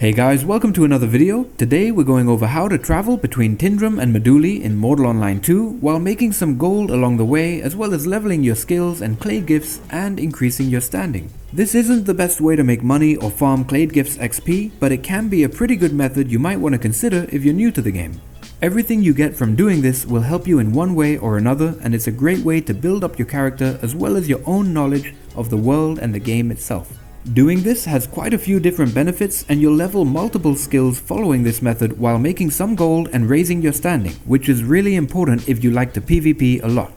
Hey guys, welcome to another video. Today we're going over how to travel between Tindrem and Meduli in Mortal Online 2 while making some gold along the way, as well as leveling your skills and Clade gifts and increasing your standing. This isn't the best way to make money or farm Clade gifts XP, but it can be a pretty good method you might want to consider if you're new to the game. Everything you get from doing this will help you in one way or another, and it's a great way to build up your character as well as your own knowledge of the world and the game itself. Doing this has quite a few different benefits, and you'll level multiple skills following this method while making some gold and raising your standing, which is really important if you like to PvP a lot.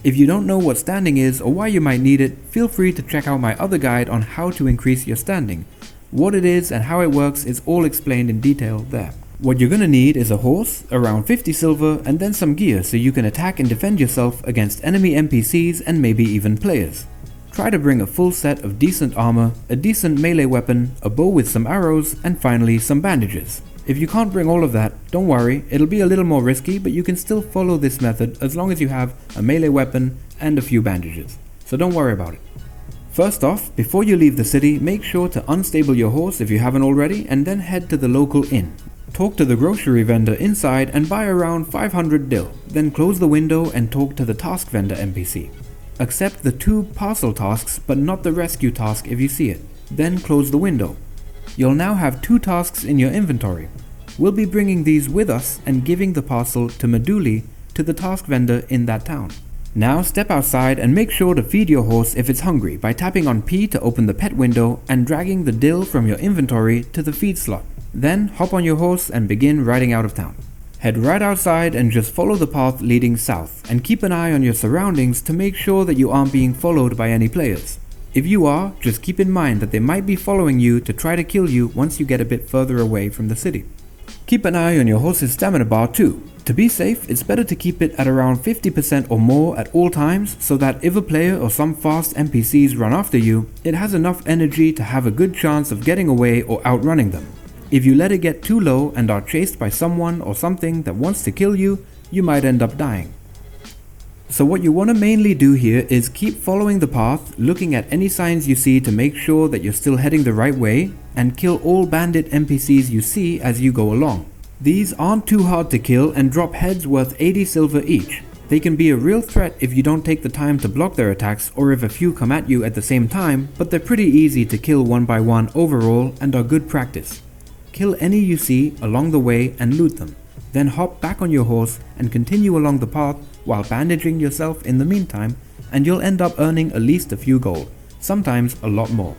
If you don't know what standing is or why you might need it, feel free to check out my other guide on how to increase your standing. What it is and how it works is all explained in detail there. What you're gonna need is a horse, around 50 silver, and then some gear so you can attack and defend yourself against enemy NPCs and maybe even players. Try to bring a full set of decent armor, a decent melee weapon, a bow with some arrows, and finally some bandages. If you can't bring all of that, don't worry, it'll be a little more risky, but you can still follow this method as long as you have a melee weapon and a few bandages. So don't worry about it. First off, before you leave the city, make sure to unstable your horse if you haven't already, and then head to the local inn. Talk to the grocery vendor inside and buy around 500 dill, then close the window and talk to the task vendor NPC. Accept the 2 parcel tasks but not the rescue task if you see it, then close the window. You'll now have 2 tasks in your inventory. We'll be bringing these with us and giving the parcel to Meduli to the task vendor in that town. Now step outside and make sure to feed your horse if it's hungry by tapping on P to open the pet window and dragging the dill from your inventory to the feed slot. Then hop on your horse and begin riding out of town. Head right outside and just follow the path leading south, and keep an eye on your surroundings to make sure that you aren't being followed by any players. If you are, just keep in mind that they might be following you to try to kill you once you get a bit further away from the city. Keep an eye on your horse's stamina bar too. To be safe, it's better to keep it at around 50% or more at all times, so that if a player or some fast NPCs run after you, it has enough energy to have a good chance of getting away or outrunning them. If you let it get too low and are chased by someone or something that wants to kill you, you might end up dying. So what you want to mainly do here is keep following the path, looking at any signs you see to make sure that you're still heading the right way, and kill all bandit NPCs you see as you go along. These aren't too hard to kill and drop heads worth 80 silver each. They can be a real threat if you don't take the time to block their attacks or if a few come at you at the same time, but they're pretty easy to kill one by one overall and are good practice. Kill any you see along the way and loot them. Then hop back on your horse and continue along the path while bandaging yourself in the meantime, and you'll end up earning at least a few gold, sometimes a lot more.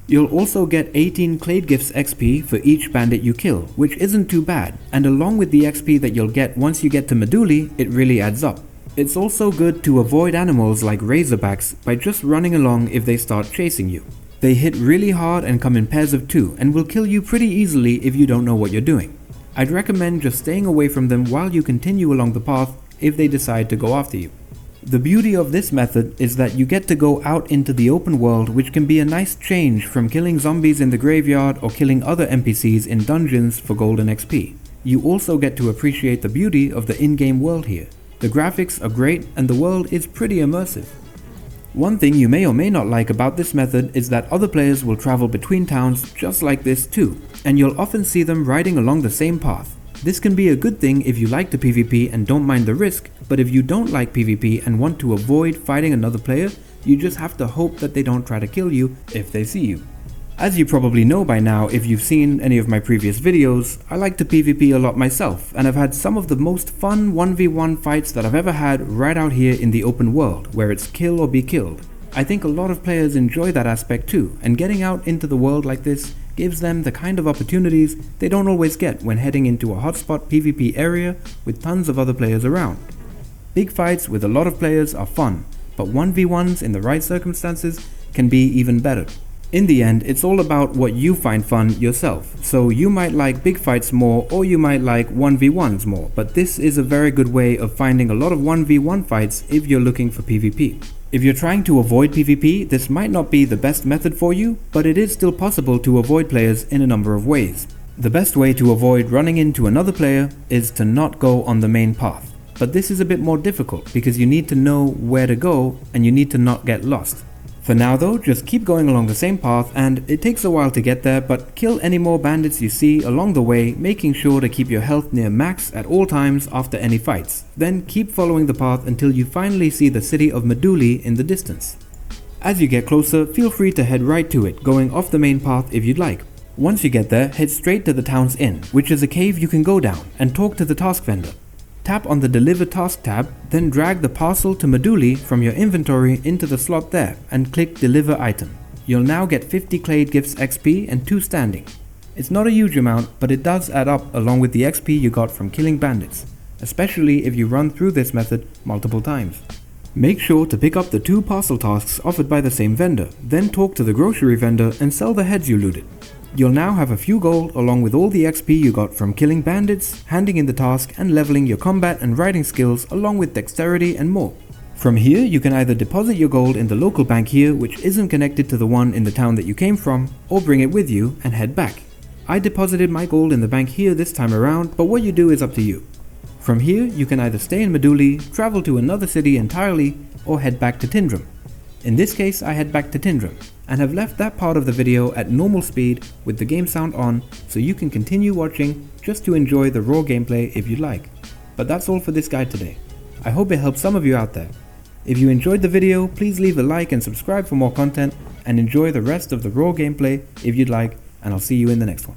You'll also get 18 Clade Gifts XP for each bandit you kill, which isn't too bad, and along with the XP that you'll get once you get to Meduli, it really adds up. It's also good to avoid animals like razorbacks by just running along if they start chasing you. They hit really hard and come in pairs of 2 and will kill you pretty easily if you don't know what you're doing. I'd recommend just staying away from them while you continue along the path if they decide to go after you. The beauty of this method is that you get to go out into the open world, which can be a nice change from killing zombies in the graveyard or killing other NPCs in dungeons for golden XP. You also get to appreciate the beauty of the in-game world here. The graphics are great and the world is pretty immersive. One thing you may or may not like about this method is that other players will travel between towns just like this too, and you'll often see them riding along the same path. This can be a good thing if you like to PvP and don't mind the risk, but if you don't like PvP and want to avoid fighting another player, you just have to hope that they don't try to kill you if they see you. As you probably know by now if you've seen any of my previous videos, I like to PvP a lot myself, and I've had some of the most fun 1v1 fights that I've ever had right out here in the open world, where it's kill or be killed. I think a lot of players enjoy that aspect too, and getting out into the world like this gives them the kind of opportunities they don't always get when heading into a hotspot PvP area with tons of other players around. Big fights with a lot of players are fun, but 1v1s in the right circumstances can be even better. In the end, it's all about what you find fun yourself, so you might like big fights more or you might like 1v1s more, but this is a very good way of finding a lot of 1v1 fights if you're looking for PvP. If you're trying to avoid PvP, this might not be the best method for you, but it is still possible to avoid players in a number of ways. The best way to avoid running into another player is to not go on the main path, but this is a bit more difficult because you need to know where to go and you need to not get lost. For now though, just keep going along the same path, and it takes a while to get there, but kill any more bandits you see along the way, making sure to keep your health near max at all times after any fights. Then keep following the path until you finally see the city of Meduli in the distance. As you get closer, feel free to head right to it, going off the main path if you'd like. Once you get there, head straight to the town's inn, which is a cave you can go down, and talk to the task vendor. Tap on the Deliver Task tab, then drag the parcel to Meduli from your inventory into the slot there, and click Deliver Item. You'll now get 50 Clade Gifts XP and 2 standing. It's not a huge amount, but it does add up along with the XP you got from killing bandits, especially if you run through this method multiple times. Make sure to pick up the 2 parcel tasks offered by the same vendor, then talk to the grocery vendor and sell the heads you looted. You'll now have a few gold along with all the XP you got from killing bandits, handing in the task, and leveling your combat and riding skills along with dexterity and more. From here, you can either deposit your gold in the local bank here, which isn't connected to the one in the town that you came from, or bring it with you and head back. I deposited my gold in the bank here this time around, but what you do is up to you. From here, you can either stay in Meduli, travel to another city entirely, or head back to Tindrem. In this case, I head back to Tindrem, and have left that part of the video at normal speed with the game sound on, so you can continue watching just to enjoy the raw gameplay if you'd like. But that's all for this guide today. I hope it helps some of you out there. If you enjoyed the video, please leave a like and subscribe for more content, and enjoy the rest of the raw gameplay if you'd like, and I'll see you in the next one.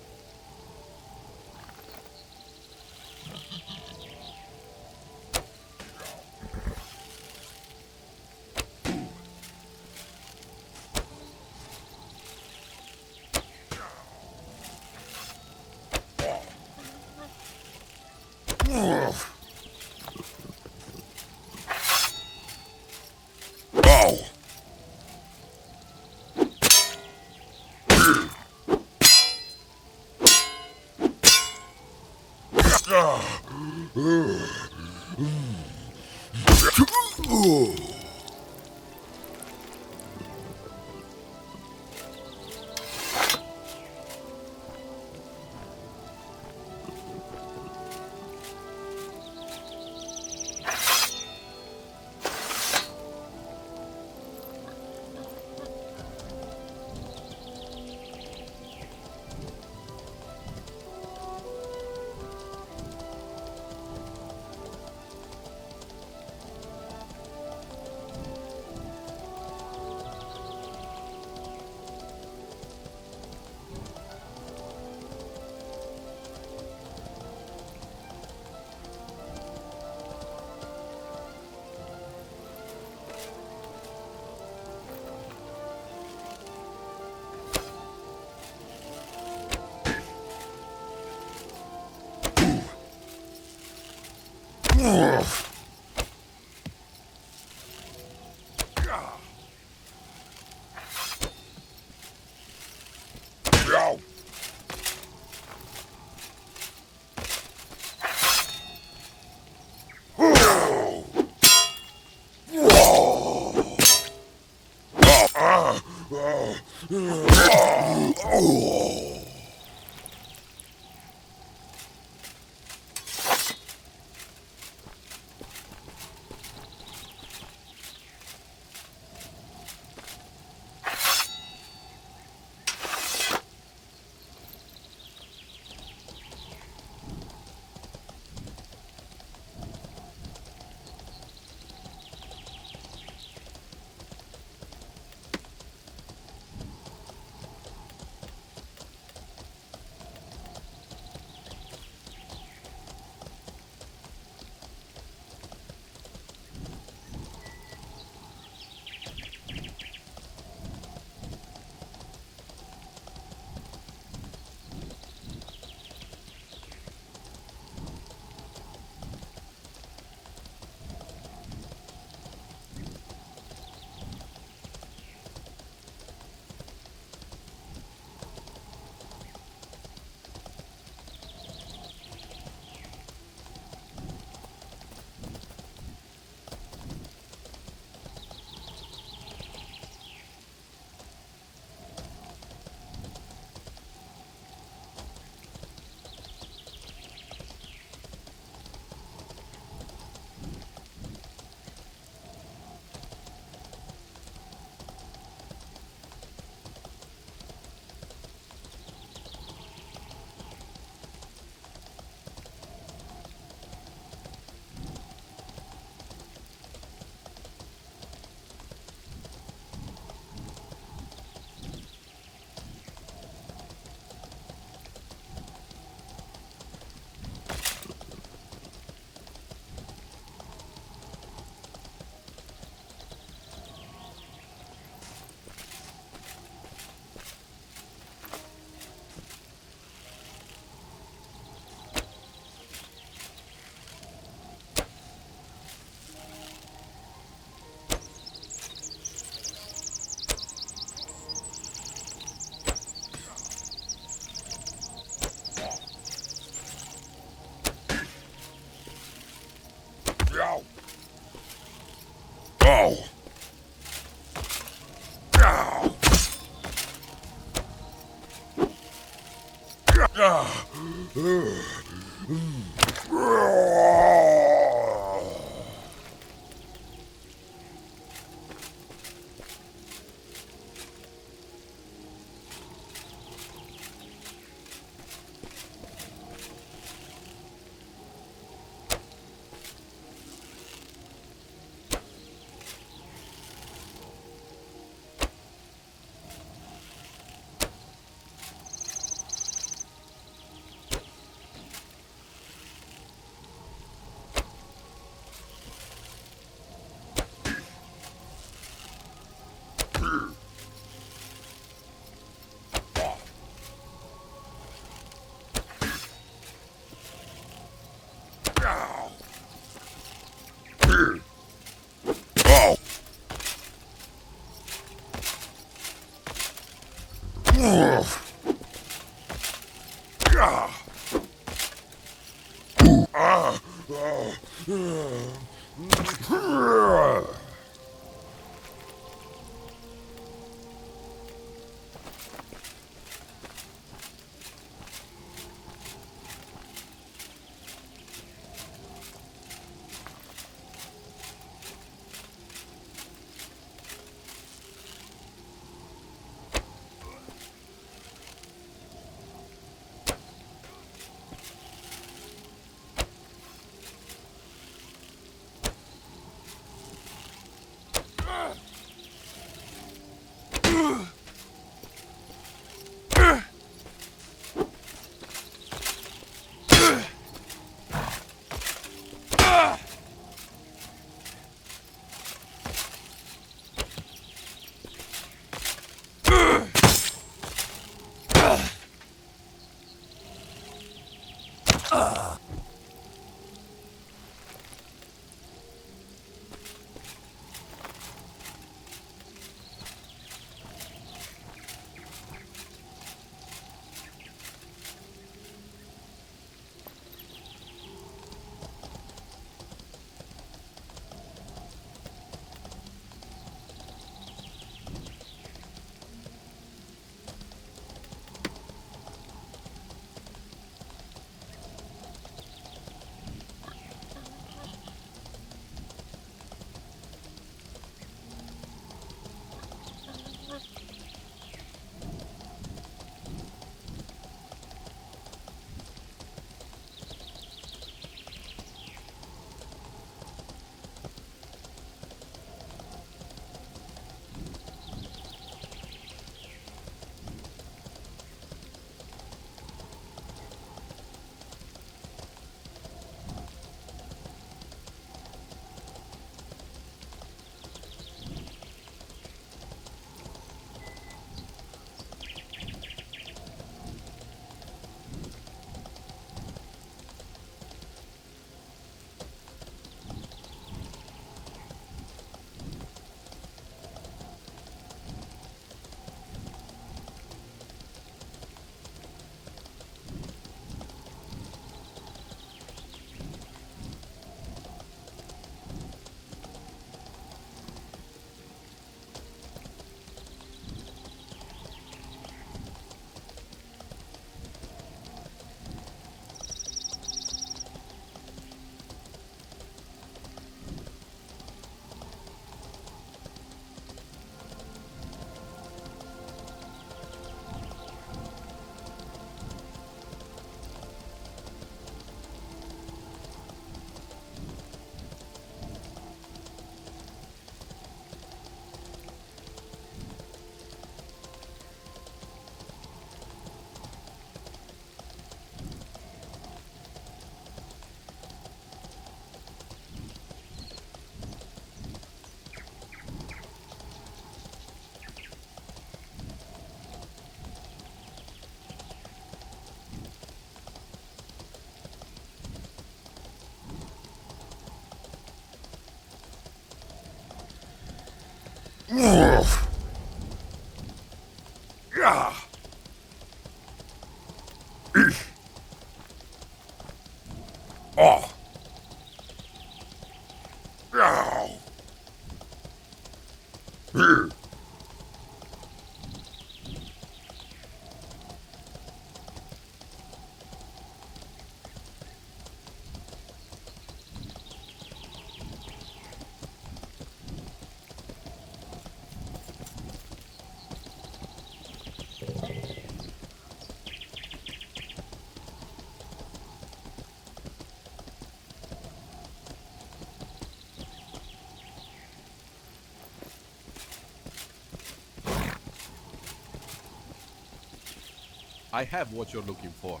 I have what you're looking for.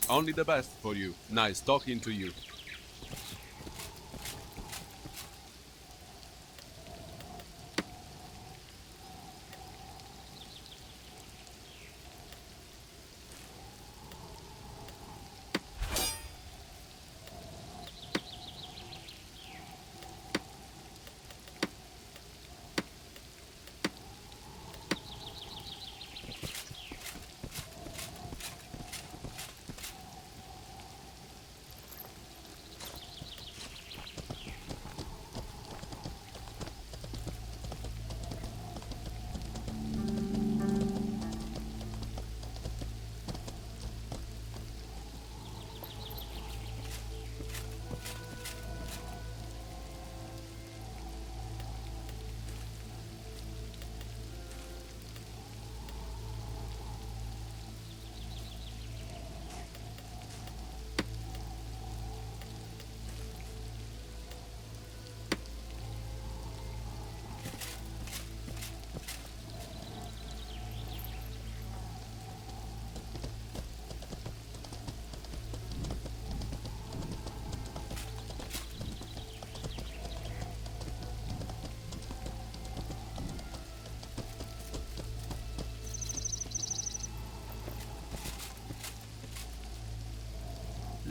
Only the best for you. Nice talking to you.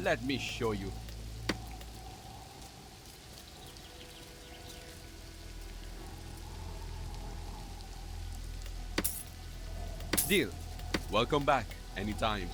Let me show you. Deal. Welcome back anytime.